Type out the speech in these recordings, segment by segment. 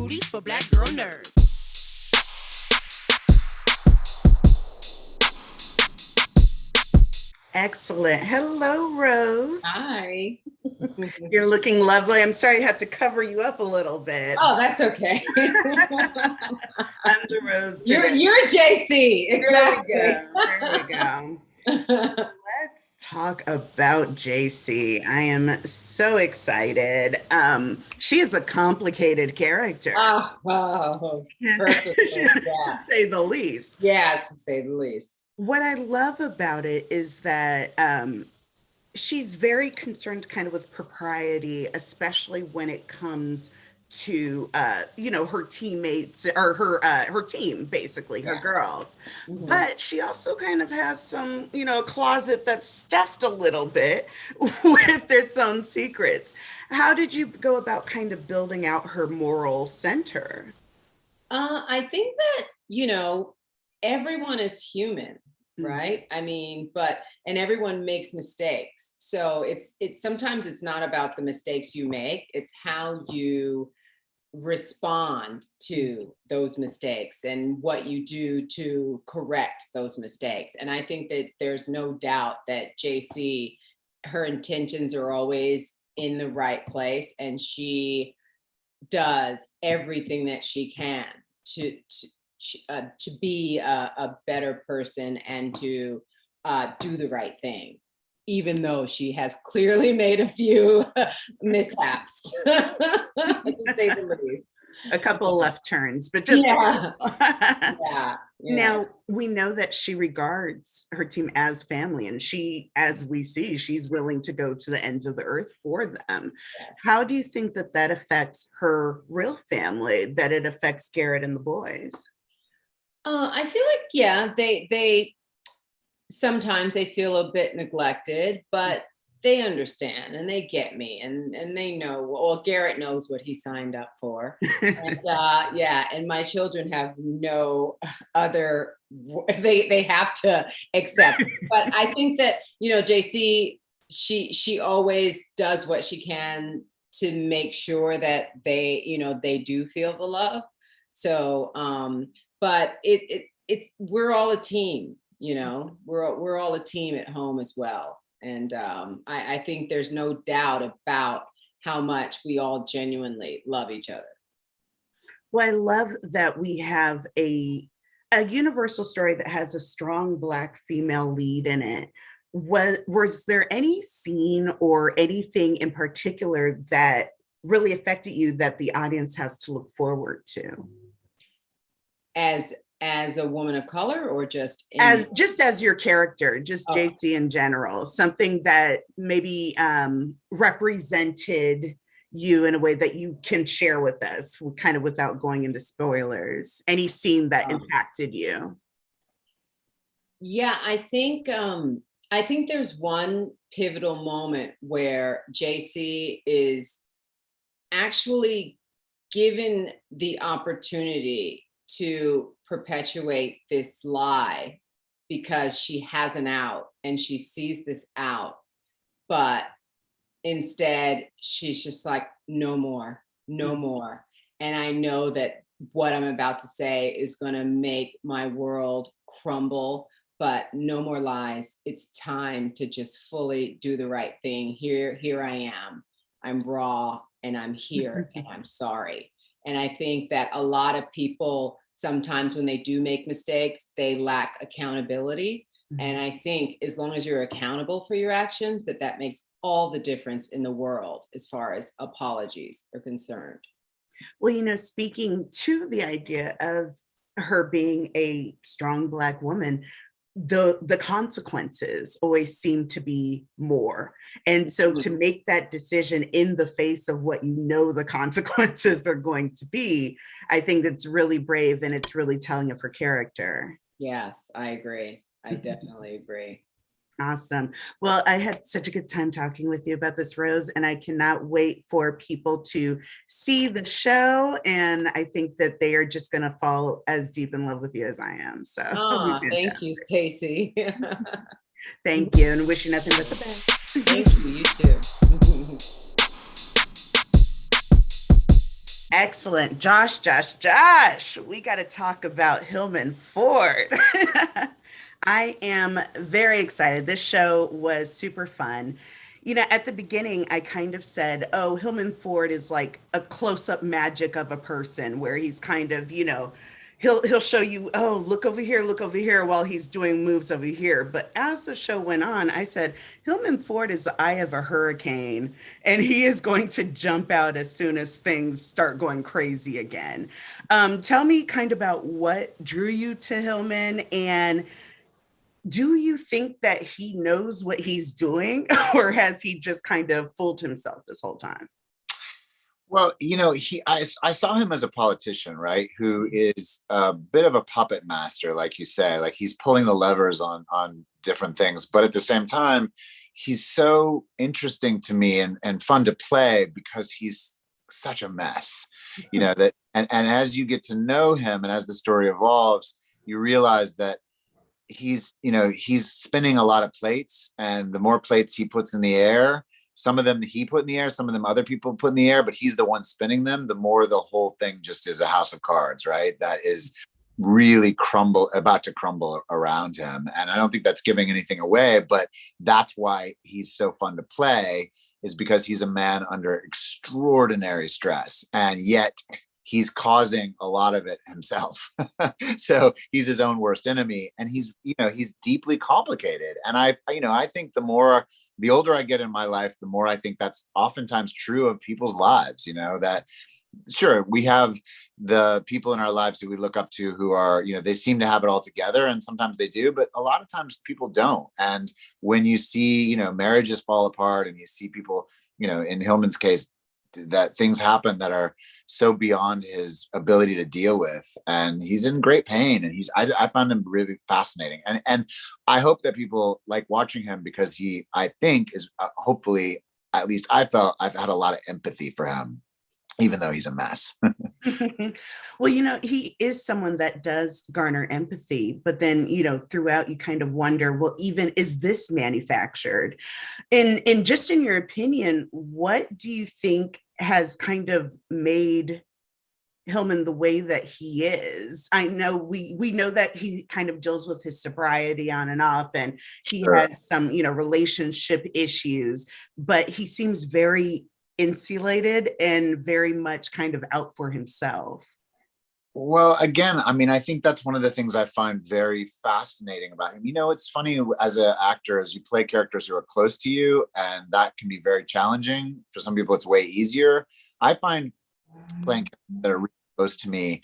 booties for black girl nerds. Excellent. Hello, Rose. Hi. You're looking lovely. I'm sorry I had to cover you up a little bit. Oh, that's okay. I'm the Rose today. You're JC. Exactly. There we go. Let's talk about JC. I am so excited. She is a complicated character. Oh, perfect. To say the least. Yeah, to say the least. What I love about it is that she's very concerned kind of with propriety, especially when it comes to her teammates or her team, basically her girls. Mm-hmm. But she also kind of has some closet that's stuffed a little bit with its own secrets. How did you go about kind of building out her moral center? I think that everyone is human, right? I mean, and everyone makes mistakes. So it's sometimes it's not about the mistakes you make, it's how you respond to those mistakes and what you do to correct those mistakes. And I think that there's no doubt that JC, her intentions are always in the right place, and she does everything that she can to be a better person and to do the right thing, even though she has clearly made a few mishaps, to say the least. A couple of left turns, but just yeah. Now we know that she regards her team as family, and she, as we see, she's willing to go to the ends of the earth for them. Yeah. How do you think that affects her real family, that it affects Garrett and the boys? I feel like, they sometimes they feel a bit neglected, but they understand and they get me, and they know, well, Garrett knows what he signed up for. And and my children have no other, they have to accept. But I think that, JC, she always does what she can to make sure that they do feel the love. So, but we're all a team, we're all a team at home as well. And I think there's no doubt about how much we all genuinely love each other. Well, I love that we have a universal story that has a strong Black female lead in it. Was there any scene or anything in particular that really affected you that the audience has to look forward to? As a woman of color, or just as your character, just JC in general, something that maybe represented you in a way that you can share with us, kind of without going into spoilers. Any scene that impacted you? Yeah, I think there's one pivotal moment where JC is actually given the opportunity to perpetuate this lie because she has an out and she sees this out, but instead she's just like, no more. And I know that what I'm about to say is going to make my world crumble, but no more lies. It's time to just fully do the right thing. Here I am. I'm raw and I'm here and I'm sorry. And I think that a lot of people, sometimes when they do make mistakes, they lack accountability. Mm-hmm. And I think as long as you're accountable for your actions, that makes all the difference in the world as far as apologies are concerned. Well, speaking to the idea of her being a strong Black woman, the consequences always seem to be more. And so to make that decision in the face of what the consequences are going to be, I think it's really brave, and it's really telling of her character. Yes, I agree. I definitely agree. Awesome. Well, I had such a good time talking with you about this, Rose, and I cannot wait for people to see the show. And I think that they are just going to fall as deep in love with you as I am. So thank you, Stacey. Thank you, and wish you nothing but the best. Thank you. You too. Excellent. Josh, we got to talk about Hillman Ford. I am very excited. This show was super fun. You know, at the beginning, I kind of said, oh, Hillman Ford is like a close-up magic of a person where he's kind of, he'll show you, oh, look over here while he's doing moves over here. But as the show went on, I said, Hillman Ford is the eye of a hurricane, and he is going to jump out as soon as things start going crazy again. Tell me kind of about what drew you to Hillman, and do you think that he knows what he's doing, or has he just kind of fooled himself this whole time? Well, I saw him as a politician, right? Who is a bit of a puppet master, like you say, like he's pulling the levers on different things. But at the same time, he's so interesting to me and fun to play because he's such a mess, that and as you get to know him and as the story evolves, you realize that he's spinning a lot of plates, and the more plates he puts in the air, some of them he put in the air, some of them other people put in the air, but he's the one spinning them, the more the whole thing just is a house of cards, right? That is really about to crumble around him. And I don't think that's giving anything away, but that's why he's so fun to play, is because he's a man under extraordinary stress, and yet he's causing a lot of it himself. So he's his own worst enemy, and he's deeply complicated. And I think the older I get in my life, the more I think that's oftentimes true of people's lives, that sure, we have the people in our lives who we look up to who are, they seem to have it all together, and sometimes they do, but a lot of times people don't. And when you see, marriages fall apart, and you see people, in Hillman's case, that things happen that are so beyond his ability to deal with, and he's in great pain, and I found him really fascinating, and I hope that people like watching him, because I think is hopefully, at least I've had a lot of empathy for him, even though he's a mess. Well, he is someone that does garner empathy, but then, throughout you kind of wonder, well, even is this manufactured? And just in your opinion, what do you think has kind of made Hillman the way that he is? I know we know that he kind of deals with his sobriety on and off, and he Sure. has some, relationship issues, but he seems very insulated and very much kind of out for himself. Well, again, I mean, I think that's one of the things I find very fascinating about him. It's funny, as an actor, as you play characters who are close to you, and that can be very challenging. For some people, it's way easier. I find playing characters that are really close to me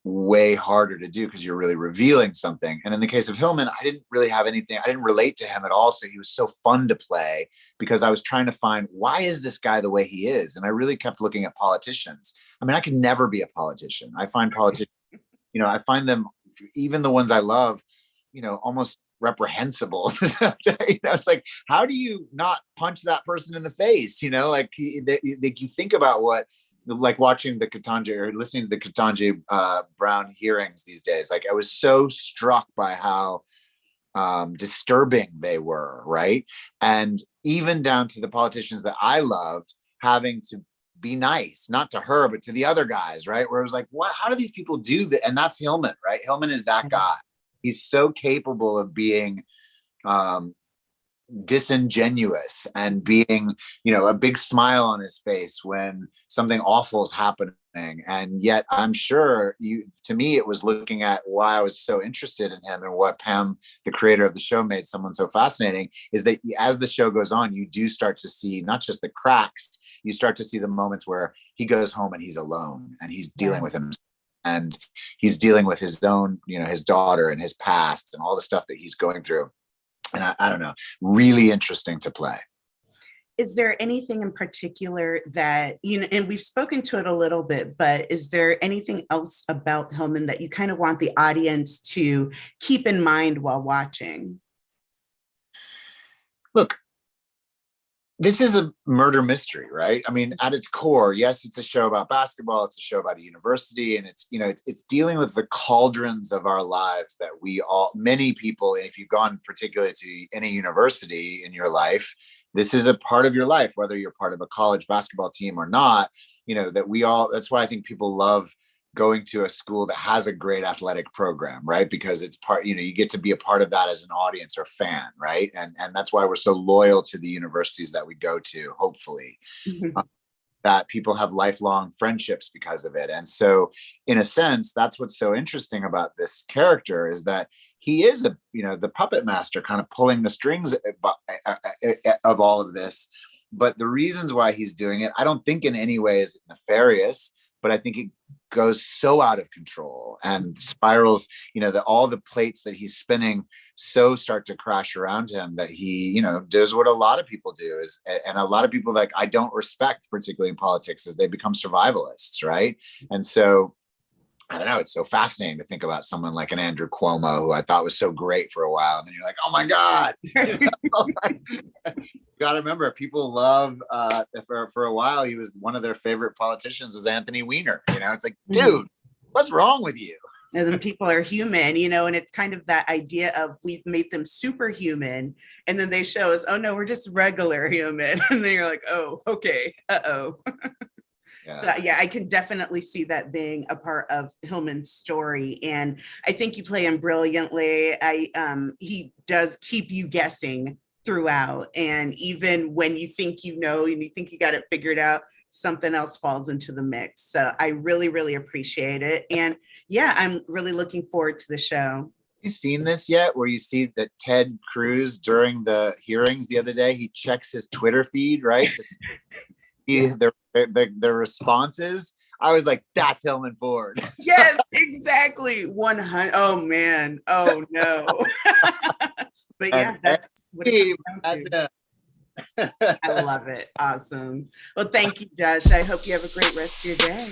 way harder to do, because you're really revealing something. And in the case of Hillman, I didn't really have anything. I didn't relate to him at all. So he was so fun to play, because I was trying to find, why is this guy the way he is? And I really kept looking at politicians. I mean, I could never be a politician. I find politicians, I find them, even the ones I love, almost reprehensible. It's like, how do you not punch that person in the face? Like you think about what, like watching the Ketanji or listening to the Ketanji Brown hearings these days. Like, I was so struck by how disturbing they were, right? And even down to the politicians that I loved having to be nice, not to her, but to the other guys, right? Where it was like, what? How do these people do that? And that's Hillman, right? Hillman is that guy. He's so capable of being disingenuous and being, a big smile on his face when something awful is happening. And yet I'm sure to me, it was looking at why I was so interested in him, and what Pam, the creator of the show, made someone so fascinating, is that as the show goes on, you do start to see not just the cracks, you start to see the moments where he goes home and he's alone, and he's dealing with himself, and he's dealing with his own, his daughter and his past and all the stuff that he's going through. And I don't know, really interesting to play. Is there anything in particular that, and we've spoken to it a little bit, but is there anything else about Hillman that you kind of want the audience to keep in mind while watching? Look, this is a murder mystery, right? I mean, at its core, yes, it's a show about basketball. It's a show about a university, and it's dealing with the cauldrons of our lives that many people, if you've gone particularly to any university in your life, this is a part of your life, whether you're part of a college basketball team or not, that that's why I think people love going to a school that has a great athletic program, right? Because it's you get to be a part of that as an audience or fan, right? And that's why we're so loyal to the universities that we go to, hopefully. Mm-hmm. That people have lifelong friendships because of it. And so in a sense, that's what's so interesting about this character, is that he is the puppet master, kind of pulling the strings of all of this. But the reasons why he's doing it, I don't think in any way is nefarious, but I think it goes so out of control and spirals, all the plates that he's spinning so start to crash around him that he, does what a lot of people do and a lot of people like I don't respect, particularly in politics, is they become survivalists, right? And so I don't know, it's so fascinating to think about someone like an Andrew Cuomo, who I thought was so great for a while. And then you're like, oh my God. You got to remember, people love, for a while, he was one of their favorite politicians was Anthony Weiner. It's like, dude, what's wrong with you? And then people are human, and it's kind of that idea of we've made them superhuman. And then they show us, oh no, we're just regular human. And then you're like, oh, okay. Uh-oh. Yeah. So yeah, I can definitely see that being a part of Hillman's story, and I think you play him brilliantly. He does keep you guessing throughout, and even when you think and you think you got it figured out, something else falls into the mix. So I really, really appreciate it, and yeah, I'm really looking forward to the show. You seen this yet? Where you see that Ted Cruz during the hearings the other day, he checks his Twitter feed, right? To see the responses. I was like, that's Hillman Ford. Yes, exactly. 100. Oh man. Oh no. But yeah, that's what it comes down to. I love it. Awesome. Well, thank you, Josh. I hope you have a great rest of your day.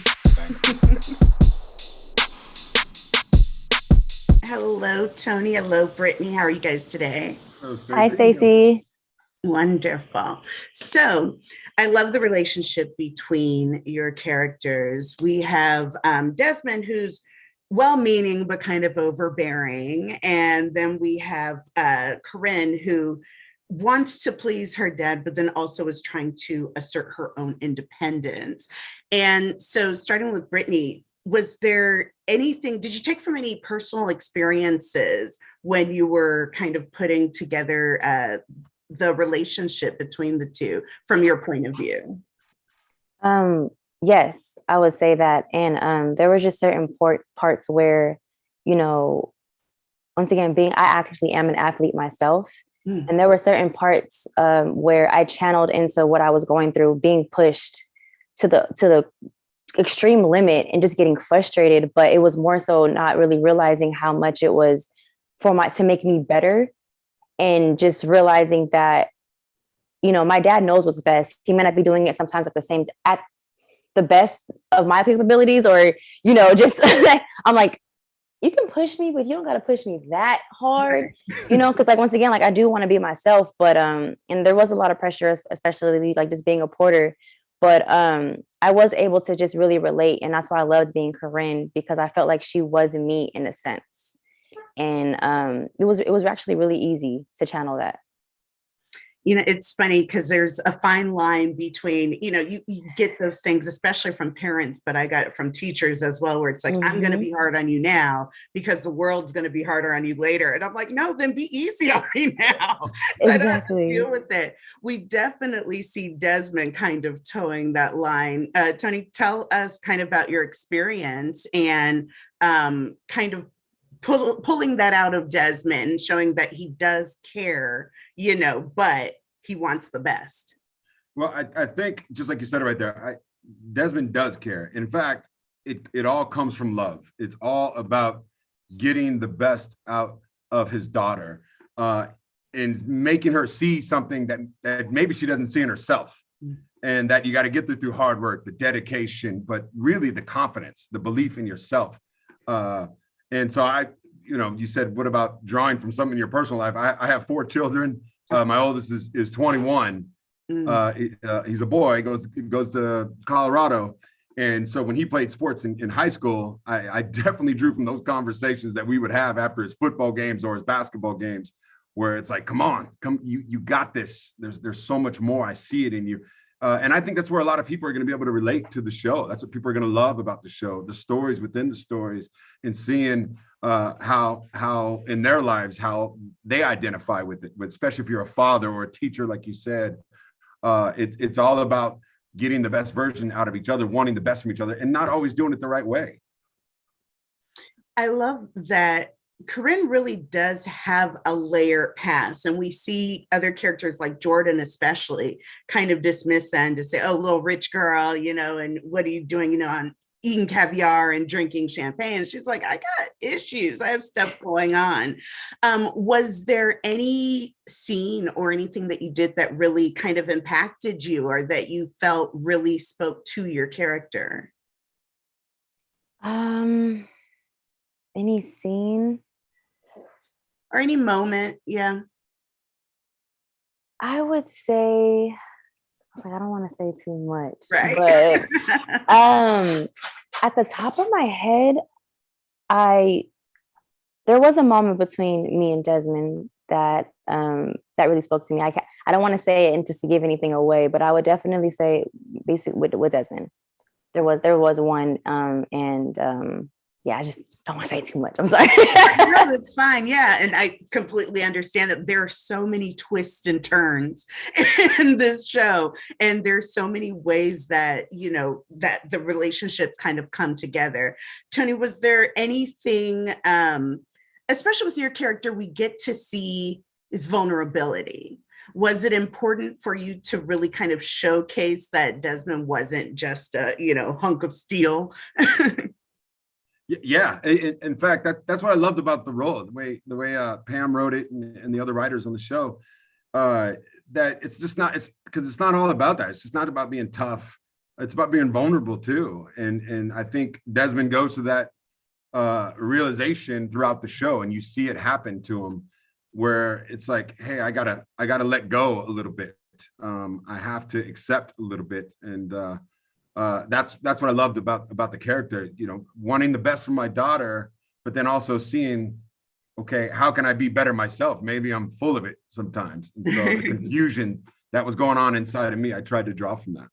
Hello, Tony. Hello, Brittany. How are you guys today? Hi, Stacey. Wonderful. So I love the relationship between your characters. We have Desmond, who's well-meaning but kind of overbearing. And then we have Corrine, who wants to please her dad, but then also is trying to assert her own independence. And so starting with Brittany, was there anything, did you take from any personal experiences when you were kind of putting together the relationship between the two from your point of view? Yes, I would say that. And there were just certain parts where, once again, I actually am an athlete myself. And there were certain parts where I channeled into what I was going through, being pushed to the extreme limit and just getting frustrated. But it was more so not really realizing how much it was to make me better. And just realizing that, my dad knows what's best. He may not be doing it sometimes at the best of my capabilities, or, just I'm like, you can push me, but you don't got to push me that hard, because once again, I do want to be myself, but, and there was a lot of pressure, especially just being a porter, but I was able to just really relate. And that's why I loved being Corrine, because I felt like she was me in a sense. And it was actually really easy to channel that. It's funny because there's a fine line between, you get those things, especially from parents, but I got it from teachers as well, where it's like, I'm going to be hard on you now because the world's going to be harder on you later. And I'm like, no, then be easy on me now. So exactly. I don't have to deal with it. We definitely see Desmond kind of towing that line. Tony, tell us kind of about your experience and kind of pulling that out of Desmond, showing that he does care, but he wants the best. Well, I think just like you said it right there, Desmond does care. In fact, it all comes from love. It's all about getting the best out of his daughter and making her see something that maybe she doesn't see in herself. And that you got to get through hard work, the dedication, but really the confidence, the belief in yourself. And so you said, what about drawing from something in your personal life? I have 4 children. My oldest is 21. He's a boy, goes to Colorado. And so when he played sports in high school, I definitely drew from those conversations that we would have after his football games or his basketball games, where it's like, come on, come, you got this. There's so much more. I see it in you. And I think that's where a lot of people are going to be able to relate to the show. That's what people are going to love about the show, the stories within the stories, and seeing how in their lives, how they identify with it. But especially if you're a father or a teacher, like you said, it's all about getting the best version out of each other, wanting the best from each other, and not always doing it the right way. I love that Corrine really does have a layered past, and we see other characters like Jordan especially kind of dismiss that and to say, oh, little rich girl, you know, and what are you doing, you know, on eating caviar and drinking champagne? And she's like, I got issues, I have stuff going on. Was there any scene or anything that you did that really kind of impacted you, or that you felt really spoke to your character? Any scene or any moment? Yeah, I would say, I don't want to say too much, right? But at the top of my head, there was a moment between me and Desmond that that really spoke to me. I don't want to say it and just to give anything away, but I would definitely say basically with Desmond, there was one, and yeah, I just don't want to say too much. I'm sorry. No, that's fine. Yeah. And I completely understand that there are so many twists and turns in this show. And there's so many ways that, you know, that the relationships kind of come together. Tony, was there anything, especially with your character, we get to see is vulnerability? Was it important for you to really kind of showcase that Desmond wasn't just a, you know, hunk of steel? Yeah, in fact, that's what I loved about the role, the way Pam wrote it and the other writers on the show. That it's just not, it's because it's not all about that. It's just not about being tough. It's about being vulnerable too. And I think Desmond goes to that realization throughout the show, and you see it happen to him, where it's like, hey, I gotta let go a little bit. I have to accept a little bit, and that's what I loved about the character, you know, wanting the best for my daughter, but then also seeing, okay, how can I be better myself? Maybe I'm full of it sometimes. And so the confusion that was going on inside of me, I tried to draw from that.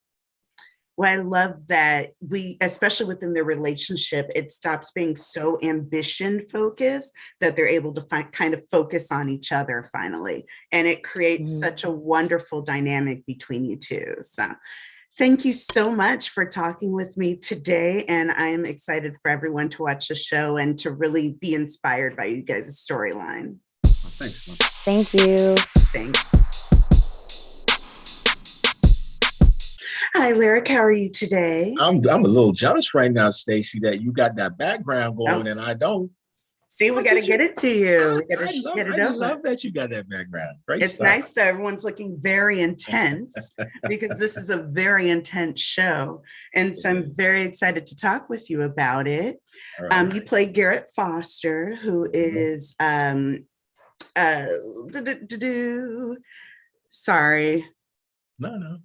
Well, I love that we, especially within their relationship, it stops being so ambition focused that they're able to kind of focus on each other finally. And it creates such a wonderful dynamic between you two. So thank you so much for talking with me today. And I'm excited for everyone to watch the show and to really be inspired by you guys' storyline. Thanks. Thank you. Thanks. Hi, Lyriq. How are you today? I'm a little jealous right now, Stacey, that you got that background going and I don't. See, we got to get it to you. I love that you got that background. Great It's stuff. nice that everyone's looking very intense because this is a very intense show. And so I'm very excited to talk with you about it. Right. You play Garrett Foster, who is, sorry. No.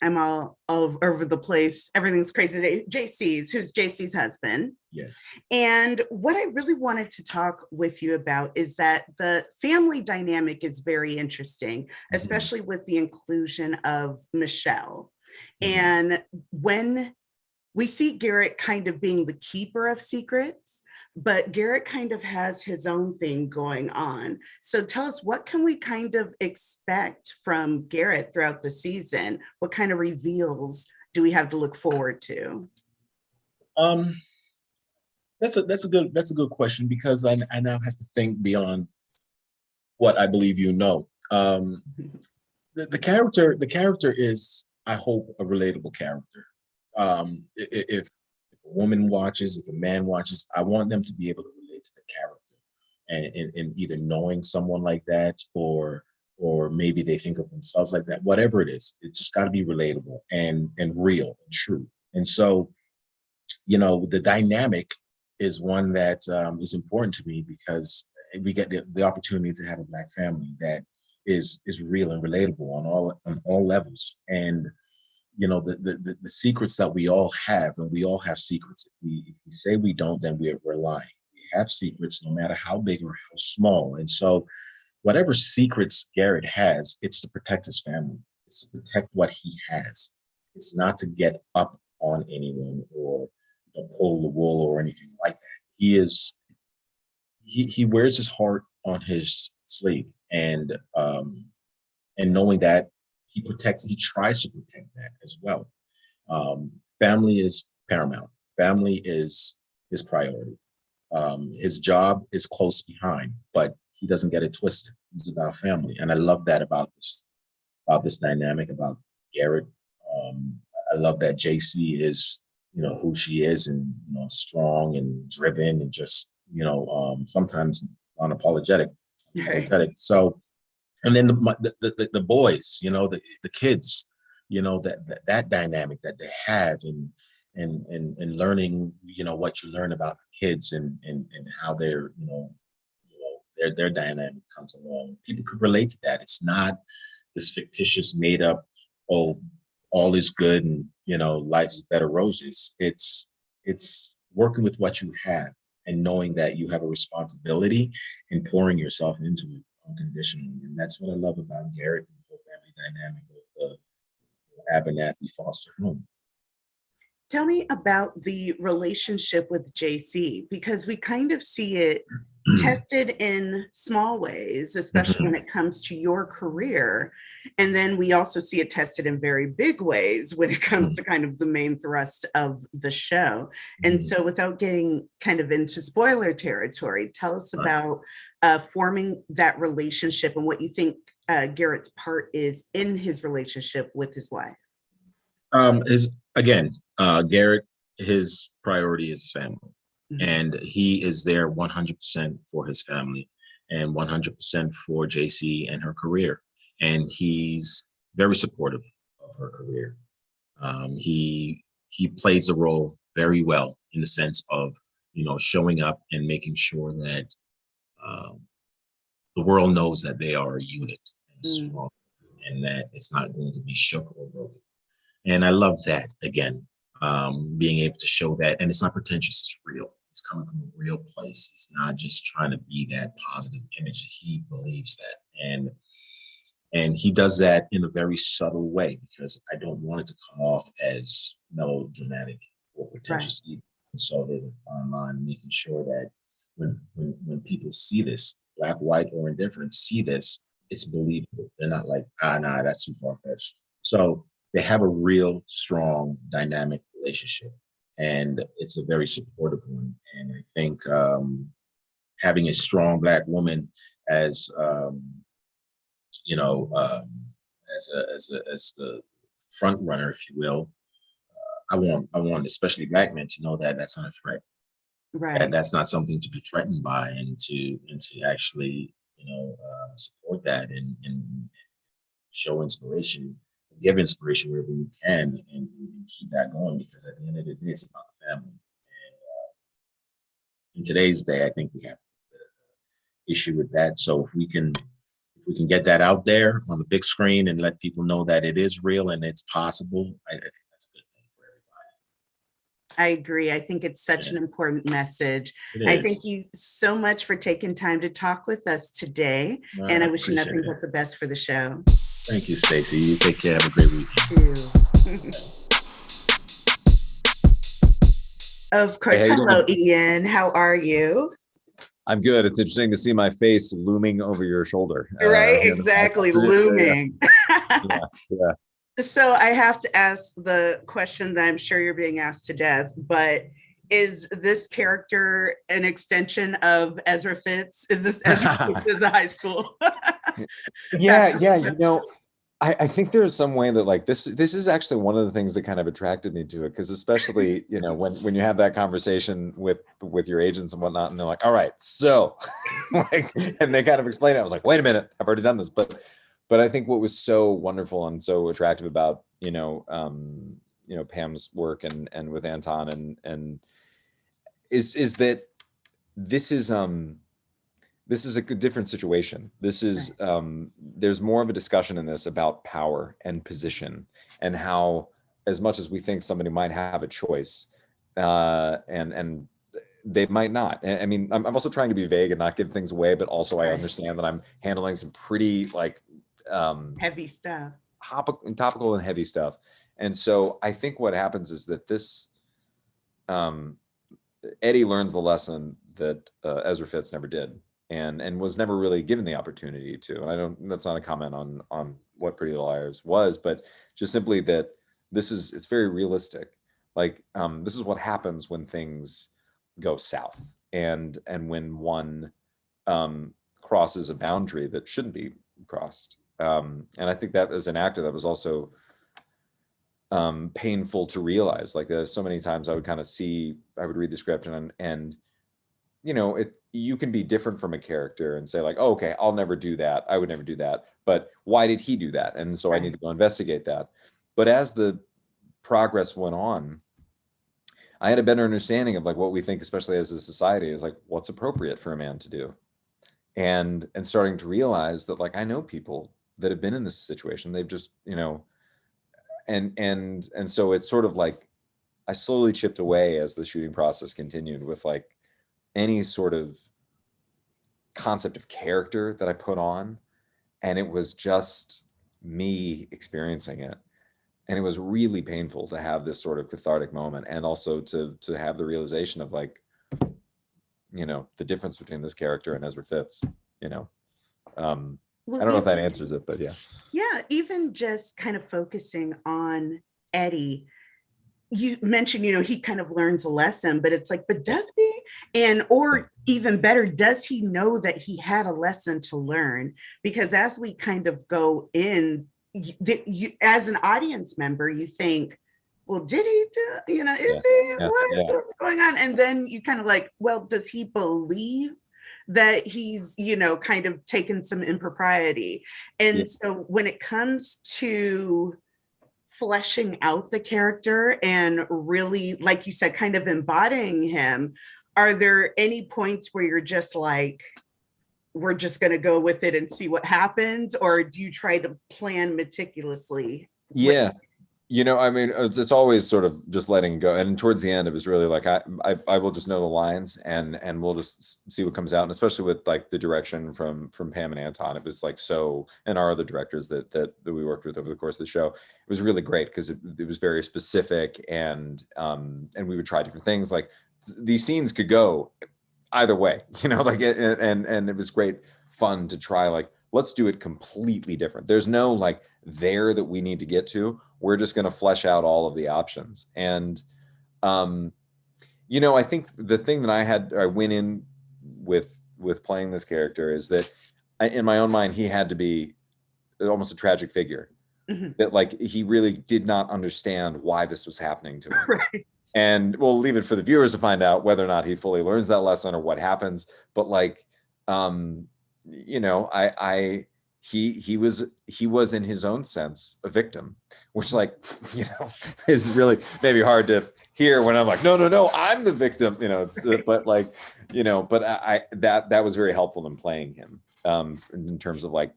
I'm all over the place. Everything's crazy today. Who's JC's husband. Yes. And what I really wanted to talk with you about is that the family dynamic is very interesting, especially with the inclusion of Michelle. And when we see Garrett kind of being the keeper of secrets, but Garrett kind of has his own thing going on. So tell us, what can we kind of expect from Garrett throughout the season? What kind of reveals do we have to look forward to? That's a good question, because I now have to think beyond what I believe you know. The character is, I hope, a relatable character. If a woman watches, if a man watches, I want them to be able to relate to the character, and either knowing someone like that, or maybe they think of themselves like that. Whatever it is, it's just got to be relatable and real and true. And so, you know, the dynamic is one that is important to me, because we get the opportunity to have a Black family that is real and relatable on all levels. And you know, the secrets that we all have, and we all have secrets. If we say we don't, then we're lying. We have secrets, no matter how big or how small. And so whatever secrets Garrett has, it's to protect his family. It's to protect what he has. It's not to get up on anyone or pull the wool or anything like that. He wears his heart on his sleeve, and knowing that he tries to protect that as well. Family is paramount. Family is his priority. His job is close behind, but he doesn't get it twisted. It's about family, and I love that about this dynamic about Garrett. I love that JC is, who she is, and strong and driven, and just sometimes unapologetic. So, and then the boys, the kids, that dynamic that they have, and learning, what you learn about the kids, and how their dynamic comes along. People could relate to that. It's not this fictitious, made up, oh, all is good and life is better roses. It's working with what you have and knowing that you have a responsibility and pouring yourself into it unconditionally. And that's what I love about Garrett and the whole family dynamic of the Abernathy foster home. Tell me about the relationship with JC, because we kind of see it tested in small ways, especially when it comes to your career. And then we also see it tested in very big ways when it comes to kind of the main thrust of the show. And so without getting kind of into spoiler territory, tell us about forming that relationship and what you think Garrett's part is in his relationship with his wife. Garrett, his priority is family. And he is there 100% for his family and 100% for JC and her career. And he's very supportive of her career. He plays a role very well in the sense of, showing up and making sure that the world knows that they are a unit and strong, and that it's not going to be shook or broken. And I love that, again, being able to show that. And it's not pretentious, it's real. It's coming from a real place. He's not just trying to be that positive image. He believes that. And he does that in a very subtle way, because I don't want it to come off as melodramatic or pretentious either. And so there's a fine line making sure that when people see this, black, white, or indifferent, see this, it's believable. They're not like, nah, that's too far-fetched. So they have a real strong dynamic relationship, and it's a very supportive one. And I think having a strong black woman as as the front runner, if you will, I want especially black men to know that that's not a threat. Right. That's not something to be threatened by, and to actually support that and show inspiration, give inspiration wherever you can, and keep that going, because at the end of the day, it's about the family. And in today's day, I think we have an issue with that. So if we can get that out there on the big screen and let people know that it is real and it's possible, I think that's a good thing for everybody. I agree. I think it's such an important message. I thank you so much for taking time to talk with us today. And I wish you nothing but the best for the show. Thank you, Stacey. You take care. Have a great week. Of course. Hey, hello, Ian. How are you? I'm good. It's interesting to see my face looming over your shoulder. Right, exactly. Looming. Yeah. So I have to ask the question that I'm sure you're being asked to death, but is this character an extension of Ezra Fitz? Is this Ezra Fitz as a high school? Yeah. I think there's some way that like this is actually one of the things that kind of attracted me to it, because especially when you have that conversation with your agents and whatnot, and they're like, all right, so and they kind of explain it. I was like, wait a minute, I've already done this, but I think what was so wonderful and so attractive about Pam's work and with Anton and is that this is a different situation. This is there's more of a discussion in this about power and position, and how, as much as we think somebody might have a choice, and they might not. I mean, I'm also trying to be vague and not give things away, but also I understand that I'm handling some pretty like heavy stuff, topical and heavy stuff. And so I think what happens is that this Eddie learns the lesson that Ezra Fitz never did, and was never really given the opportunity to. And that's not a comment on what Pretty Little Liars was, but just simply that it's very realistic. Like this is what happens when things go south, and when one crosses a boundary that shouldn't be crossed. And I think that as an actor, that was also painful to realize. Like so many times I would read the script and you know, you can be different from a character and say like, oh, okay, I'll never do that. I would never do that. But why did he do that? And so I need to go investigate that. But as the progress went on, I had a better understanding of like what we think, especially as a society, is like what's appropriate for a man to do. And starting to realize that like I know people that have been in this situation. They've just, you know, and so it's sort of like I slowly chipped away as the shooting process continued with like any sort of concept of character that I put on, and it was just me experiencing it. And it was really painful to have this sort of cathartic moment, and also to have the realization of like, you know, the difference between this character and Ezra Fitz, you know. I don't know if that answers it, but yeah. Yeah, even just kind of focusing on Eddie, you mentioned, you know, he kind of learns a lesson, but it's like, but does he? And, or even better, does he know that he had a lesson to learn? Because as we kind of go in, as an audience member, you think, well, did he do, you know, is he, what's going on? And then you kind of like, well, does he believe that he's, you know, kind of taken some impropriety? And so when it comes to fleshing out the character and really, like you said, kind of embodying him, are there any points where you're just like, we're just going to go with it and see what happens? Or do you try to plan meticulously? Yeah. You know, I mean, it's always sort of just letting go. And towards the end, it was really like, I will just know the lines and we'll just see what comes out. And especially with like the direction from Pam and Anton, it was like, so, and our other directors that we worked with over the course of the show, it was really great because it was very specific, and we would try different things. Like these scenes could go either way, you know, like, and it was great fun to try, like, let's do it completely different. There's no like there that we need to get to. We're just going to flesh out all of the options. And, you know, I think the thing that I went in with playing this character is that in my own mind, he had to be almost a tragic figure. Mm-hmm. That like, he really did not understand why this was happening to him. Right. And we'll leave it for the viewers to find out whether or not he fully learns that lesson or what happens. But like, you know, he was in his own sense a victim, which, like, you know, is really maybe hard to hear when I'm like, no, I'm the victim, you know. It's but like, you know, but that was very helpful in playing him, in terms of like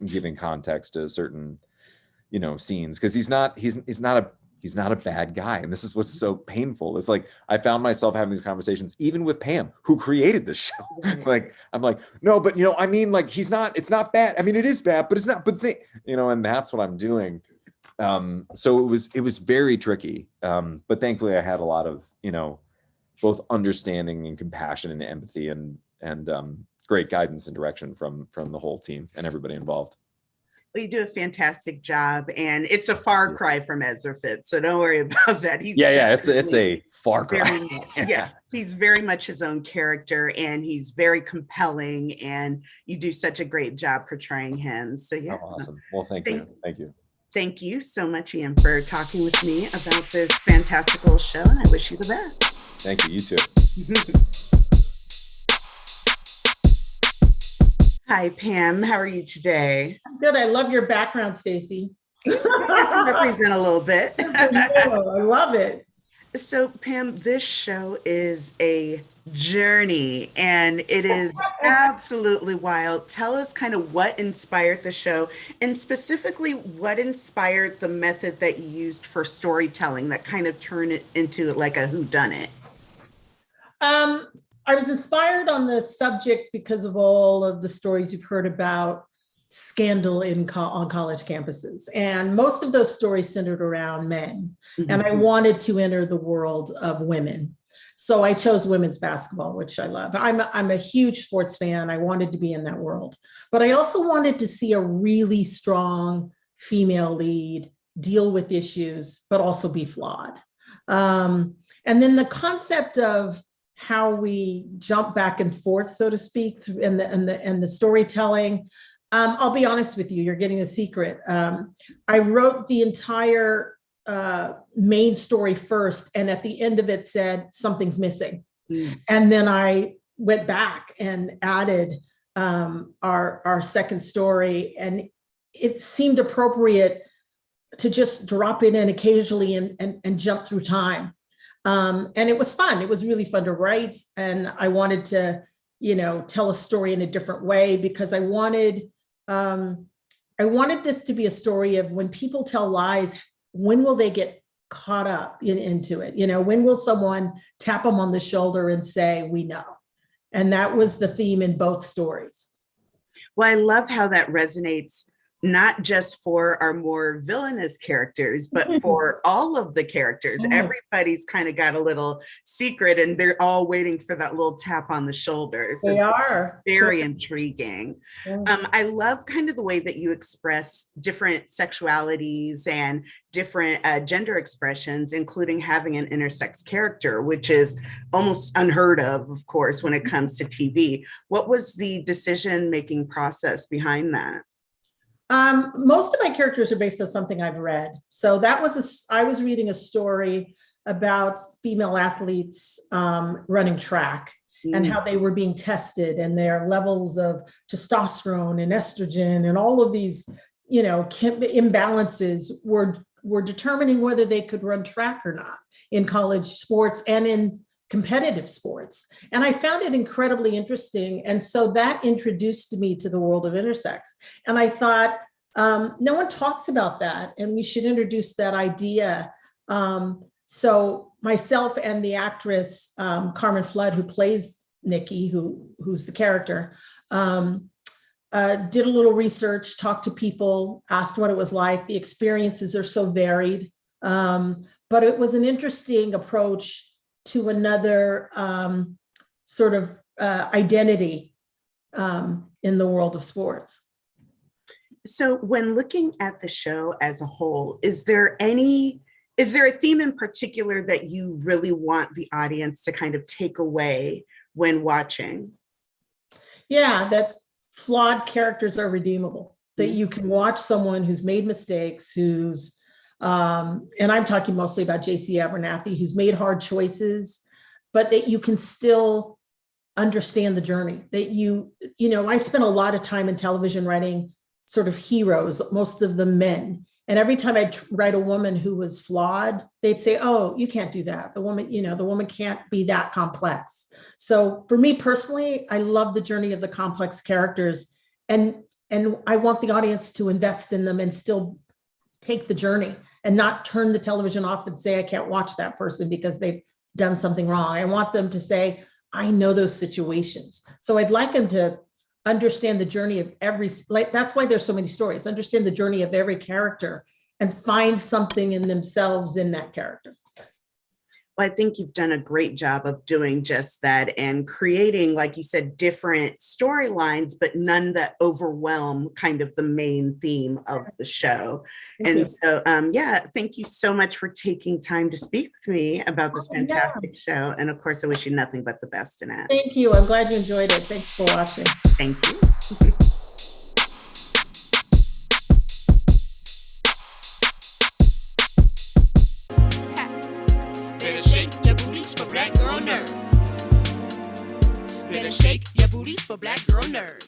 giving context to certain, you know, scenes, because he's not a bad guy. And this is what's so painful. It's like, I found myself having these conversations, even with Pam, who created this show. Like, I'm like, no, but you know, I mean, like, it's not bad. I mean, it is bad, but it's not, you know, and that's what I'm doing. So it was very tricky. But thankfully I had a lot of, you know, both understanding and compassion and empathy and great guidance and direction from the whole team and everybody involved. Well, you do a fantastic job, and it's a far cry from Ezra Fitz, so don't worry about that. It's a far cry. He's very much his own character, and he's very compelling, and you do such a great job portraying him. So yeah. Oh, awesome. Well, thank you. Thank you so much, Ian, for talking with me about this fantastical show, and I wish you the best. Thank you. You too. Hi, Pam. How are you today? I'm good. I love your background, Stacey. Represent a little bit. I love it. So, Pam, this show is a journey, and it is absolutely wild. Tell us kind of what inspired the show, and specifically what inspired the method that you used for storytelling that kind of turned it into like a whodunit. I was inspired on the subject because of all of the stories you've heard about scandal on college campuses. And most of those stories centered around men. Mm-hmm. And I wanted to enter the world of women. So I chose women's basketball, which I love. I'm a huge sports fan. I wanted to be in that world. But I also wanted to see a really strong female lead deal with issues, but also be flawed. And then the concept of how we jump back and forth, so to speak, and the storytelling. I'll be honest with you, you're getting a secret. I wrote the entire main story first, and at the end of it said something's missing. And then I went back and added our second story, and it seemed appropriate to just drop it in occasionally and jump through time. And it was fun. It was really fun to write. And I wanted to, tell a story in a different way, because I wanted this to be a story of when people tell lies, when will they get caught up into it? When will someone tap them on the shoulder and say, we know? And that was the theme in both stories. Well, I love how that resonates, not just for our more villainous characters, but for all of the characters. Everybody's kind of got a little secret, and they're all waiting for that little tap on the shoulder. So they are very intriguing. I love kind of the way that you express different sexualities and different gender expressions, including having an intersex character, which is almost unheard of course, when it comes to TV. What was the decision-making process behind that? Most of my characters are based on something I've read. So I was reading a story about female athletes running track and how they were being tested, and their levels of testosterone and estrogen and all of these, imbalances were determining whether they could run track or not in college sports and in competitive sports. And I found it incredibly interesting. And so that introduced me to the world of intersex. And I thought, no one talks about that, and we should introduce that idea. So myself and the actress, Carmen Flood, who plays Nikki, who's the character, did a little research, talked to people, asked what it was like. The experiences are so varied. But it was an interesting approach to another sort of identity in the world of sports. So when looking at the show as a whole, is there a theme in particular that you really want the audience to kind of take away when watching? Yeah, that flawed characters are redeemable, that you can watch someone who's made mistakes, who's and I'm talking mostly about JC Abernathy, who's made hard choices, but that you can still understand the journey. That I spent a lot of time in television writing sort of heroes, most of them men. And every time I'd write a woman who was flawed, they'd say, oh, you can't do that. The woman can't be that complex. So for me personally, I love the journey of the complex characters. And I want the audience to invest in them and still take the journey and not turn the television off and say, I can't watch that person because they've done something wrong. I want them to say, I know those situations. So I'd like them to understand the journey of that's why there's so many stories, understand the journey of every character and find something in themselves in that character. Well, I think you've done a great job of doing just that and creating, like you said, different storylines, but none that overwhelm kind of the main theme of the show. So, thank you so much for taking time to speak with me about this fantastic show. And of course, I wish you nothing but the best in it. Thank you. I'm glad you enjoyed it. Thanks for watching. Thank you. Better shake your booties for black girl nerds.